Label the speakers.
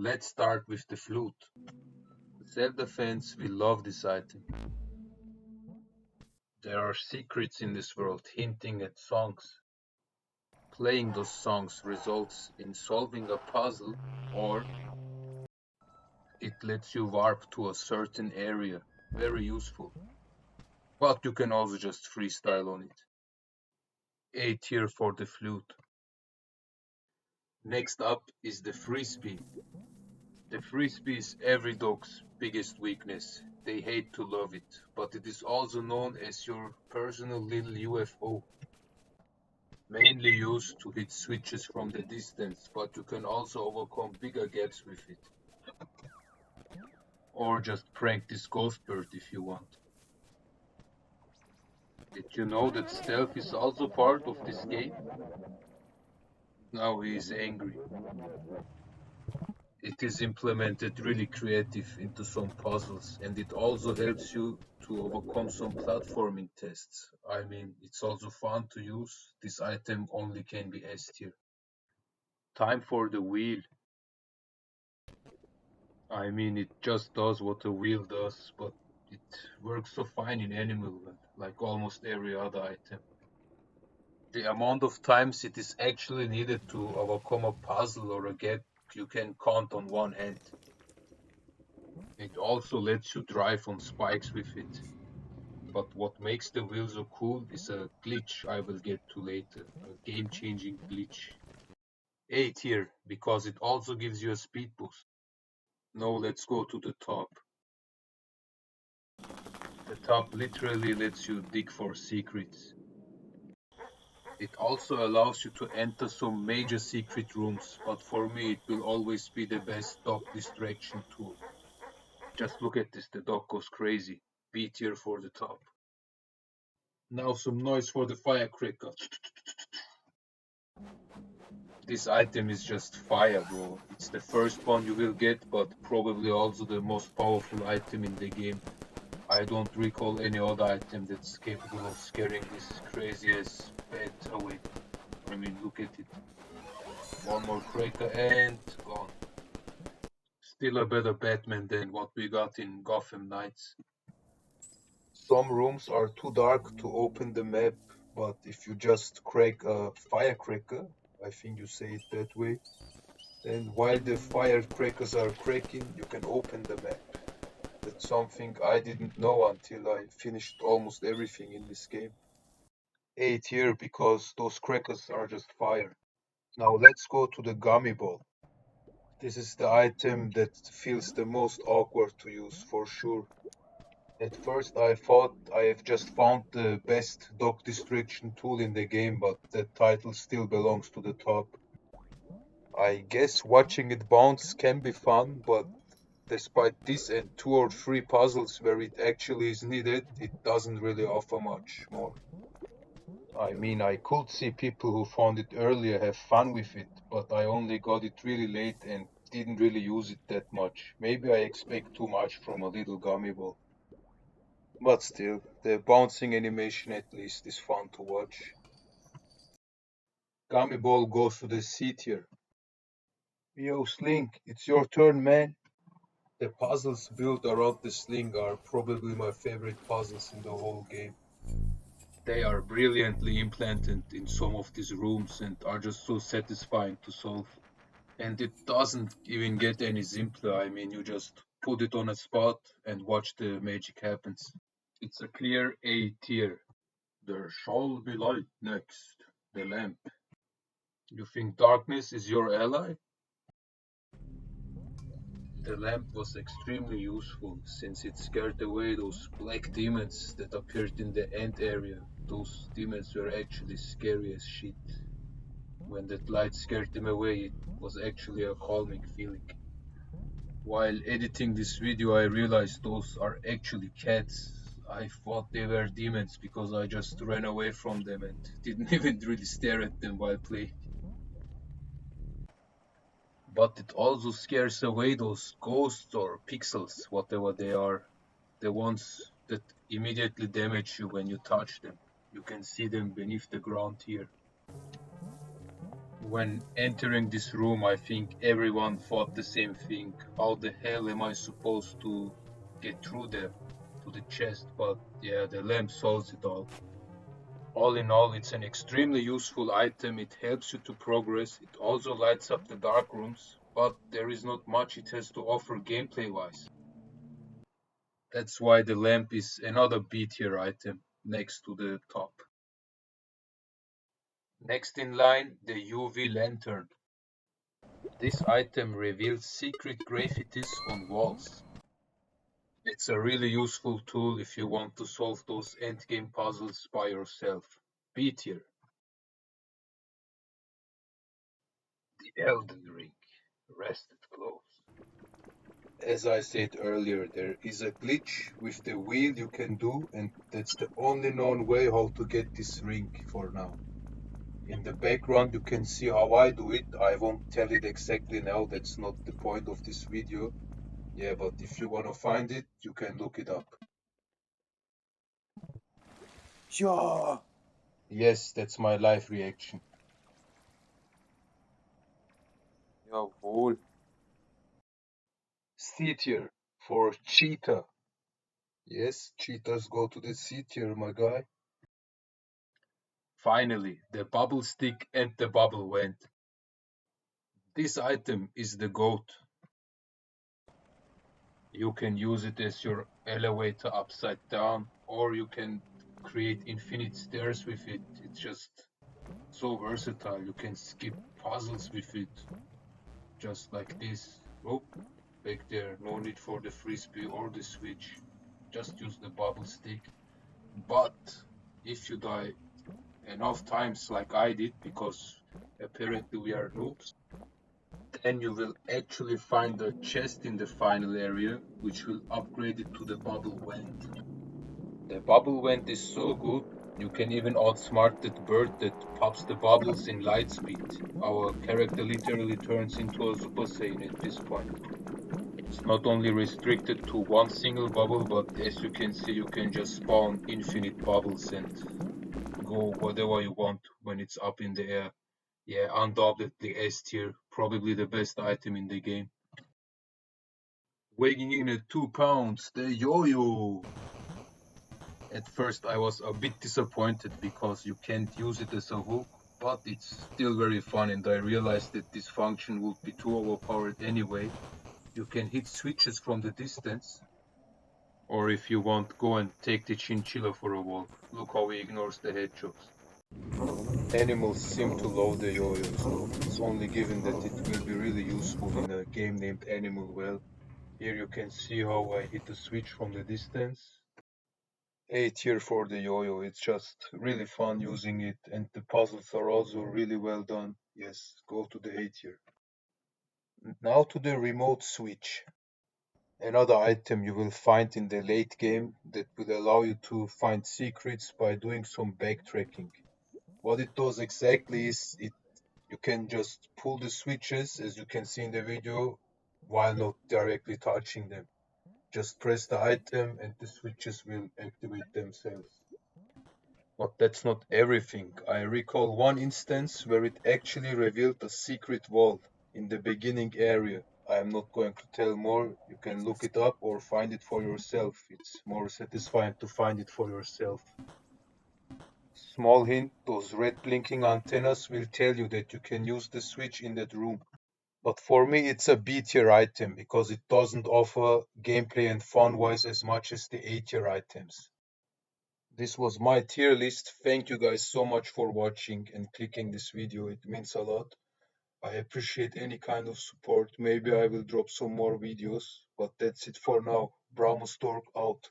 Speaker 1: Let's start with the flute. Zelda fans will love this item. There are secrets in this world hinting at songs. Playing those songs results in solving a puzzle, or it lets you warp to a certain area. Very useful. But you can also just freestyle on it. A tier for the flute. Next up is the frisbee. The frisbee is every dog's biggest weakness. They hate to love it, but it is also known as your personal little UFO. Mainly used to hit switches from the distance, but you can also overcome bigger gaps with it. Or just prank this ghost bird if you want. Did you know that stealth is also part of this game? Now he is angry. It is implemented really creative into some puzzles, and it also helps you to overcome some platforming tests. I mean, it's also fun to use. This item only can be S tier. Time for the wheel. I mean, it just does what a wheel does, but it works so fine in Animal World, like almost every other item. The amount of times it is actually needed to overcome a puzzle or a gap you can count on one hand. It also lets you drive on spikes with it. But what makes the wheel so cool is a glitch I will get to later, a game-changing glitch. A tier, because it also gives you a speed boost. Now let's go to the top. The top literally lets you dig for secrets. It also allows you to enter some major secret rooms, but for me it will always be the best dog distraction tool. Just look at this, the dog goes crazy. B tier for the top. Now some noise for the firecracker. This item is just fire, bro. It's the first one you will get, but probably also the most powerful item in the game. I don't recall any other item that's capable of scaring this crazy ass pet away. I mean, look at it. One more cracker and gone. Still a better Batman than what we got in Gotham Knights. Some rooms are too dark to open the map, but if you just crack a firecracker, I think you say it that way, then while the firecrackers are cracking, you can open the map. That's something I didn't know until I finished almost everything in this game. A tier because those crackers are just fire. Now let's go to the gummy ball. This is the item that feels the most awkward to use for sure. At first I thought I have just found the best dog distraction tool in the game, but that title still belongs to the top. I guess watching it bounce can be fun, but despite this and two or three puzzles where it actually is needed, it doesn't really offer much more. I mean, I could see people who found it earlier have fun with it, but I only got it really late and didn't really use it that much. Maybe I expect too much from a little gummy ball. But still, the bouncing animation at least is fun to watch. Gummy ball goes to the C tier. Yo, Slink, it's your turn, man. The puzzles built around the sling are probably my favorite puzzles in the whole game. They are brilliantly implanted in some of these rooms and are just so satisfying to solve. And it doesn't even get any simpler. I mean, you just put it on a spot and watch the magic happens. It's a clear A tier. There shall be light next. The lamp. You think darkness is your ally? The lamp was extremely useful since it scared away those black demons that appeared in the end area. Those demons were actually scary as shit. When that light scared them away, it was actually a calming feeling. While editing this video, I realized those are actually cats. I thought they were demons because I just ran away from them and didn't even really stare at them while playing. But it also scares away those ghosts or pixels, whatever they are, the ones that immediately damage you when you touch them. You can see them beneath the ground here. When entering this room, I think everyone thought the same thing. How the hell am I supposed to get through there to the chest? But yeah, the lamp solves it all. All in all, it's an extremely useful item. It helps you to progress. It also lights up the dark rooms, but there is not much it has to offer gameplay wise. That's why the lamp is another B tier item next to the top. Next in line, the UV lantern. This item reveals secret graffitis on walls. It's a really useful tool if you want to solve those endgame puzzles by yourself. B tier, the Elden Ring, rested close. As I said earlier, there is a glitch with the wheel you can do, and that's the only known way how to get this ring for now. In the background, you can see how I do it. I won't tell it exactly now, that's not the point of this video. Yeah, but if you want to find it, you can look it up.
Speaker 2: Ja,
Speaker 1: Yes, that's my live reaction.
Speaker 2: jawohl.
Speaker 1: C tier for cheetah. Yes, cheetahs go to the C tier, my guy. Finally, the bubble stick and the bubble wand. This item is the GOAT. You can use it as your elevator upside down, or you can create infinite stairs with it. It's just so versatile. You can skip puzzles with it, just like this. Oh, back there. No need for the frisbee or the switch. Just use the bubble stick. But if you die enough times like I did, because apparently we are noobs, then you will actually find a chest in the final area, which will upgrade it to the bubble wand. The bubble wand is so good, you can even outsmart that bird that pops the bubbles in light speed. Our character literally turns into a Super Saiyan at this point. It's not only restricted to one single bubble, but as you can see, you can just spawn infinite bubbles and go whatever you want when it's up in the air. Yeah, undoubtedly S tier, probably the best item in the game. Weighing in at 2 pounds, the yo-yo. At first I was a bit disappointed because you can't use it as a hook, but it's still very fun, and I realized that this function would be too overpowered anyway. You can hit switches from the distance, or if you want, go and take the chinchilla for a walk. Look how he ignores the hedgehogs. Animals seem to love the yo-yo, so it's only given that it will be really useful in a game named Animal Well. Here you can see how I hit the switch from the distance. A tier for the yo-yo, it's just really fun using it, and the puzzles are also really well done. Yes, go to the A tier. Now to the remote switch. Another item you will find in the late game that will allow you to find secrets by doing some backtracking. What it does exactly is you can just pull the switches, as you can see in the video, while not directly touching them. Just press the item and the switches will activate themselves. But that's not everything. I recall one instance where it actually revealed a secret vault in the beginning area. I am not going to tell more. You can look it up or find it for yourself. It's more satisfying to find it for yourself. Small hint, those red blinking antennas will tell you that you can use the switch in that room. But for me, it's a B tier item because it doesn't offer gameplay and fun wise as much as the A tier items. This was my tier list. Thank you guys so much for watching and clicking this video. It means a lot. I appreciate any kind of support. Maybe I will drop some more videos, but that's it for now. Brahmo Stork out.